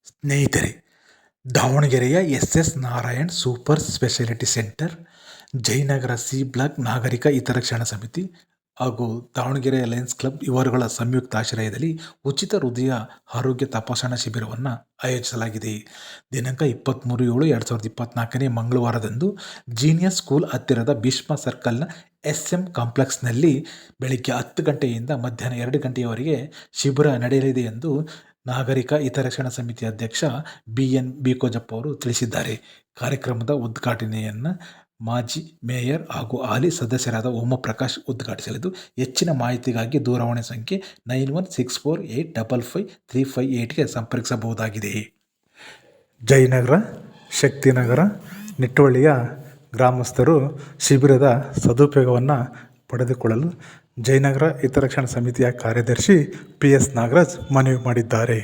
ಸ್ನೇಹಿತರೆ, ದಾವಣಗೆರೆಯ S S Narayan super speciality centre, Jayanagar C block ನಾಗರಿಕ ಹಿತರಕ್ಷಣಾ ಸಮಿತಿ ಹಾಗೂ ದಾವಣಗೆರೆಯ ಲಯನ್ಸ್ ಕ್ಲಬ್ ಇವರುಗಳ ಸಂಯುಕ್ತ ಆಶ್ರಯದಲ್ಲಿ ಉಚಿತ ಹೃದಯ ಆರೋಗ್ಯ ತಪಾಸಣಾ ಶಿಬಿರವನ್ನು ಆಯೋಜಿಸಲಾಗಿದೆ. ದಿನಾಂಕ 23/7/2024 ಮಂಗಳವಾರದಂದು ಜೀನಿಯಸ್ ಸ್ಕೂಲ್ ಹತ್ತಿರದ ಭೀಷ್ಮ ಸರ್ಕಲ್ನ SM ಕಾಂಪ್ಲೆಕ್ಸ್ನಲ್ಲಿ ಬೆಳಗ್ಗೆ 10 ಗಂಟೆಯಿಂದ ಮಧ್ಯಾಹ್ನ 2 ಗಂಟೆಯವರೆಗೆ ಶಿಬಿರ ನಡೆಯಲಿದೆ ಎಂದು ನಾಗರಿಕ ಹಿತರಕ್ಷಣಾ ಸಮಿತಿ ಅಧ್ಯಕ್ಷ BN ಬಿಕೋಜಪ್ಪ ಅವರು ತಿಳಿಸಿದ್ದಾರೆ. ಕಾರ್ಯಕ್ರಮದ ಉದ್ಘಾಟನೆಯನ್ನು ಮಾಜಿ ಮೇಯರ್ ಹಾಗೂ ಹಾಲಿ ಸದಸ್ಯರಾದ ಓಮಪ್ರಕಾಶ್ ಉದ್ಘಾಟಿಸಲಿದ್ದು, ಹೆಚ್ಚಿನ ಮಾಹಿತಿಗಾಗಿ ದೂರವಾಣಿ ಸಂಖ್ಯೆ 9164855358ಗೆ ಸಂಪರ್ಕಿಸಬಹುದಾಗಿದೆ. ಜಯನಗರ, ಶಕ್ತಿನಗರ, ನಿಟ್ಟುವಳ್ಳಿಯ ಗ್ರಾಮಸ್ಥರು ಶಿಬಿರದ ಸದುಪಯೋಗವನ್ನು ಪಡೆದುಕೊಳ್ಳಲು ಜಯನಗರ ಹಿತರಕ್ಷಣಾ ಸಮಿತಿಯ ಕಾರ್ಯದರ್ಶಿ PS ನಾಗರಾಜ್ ಮನವಿ ಮಾಡಿದ್ದಾರೆ.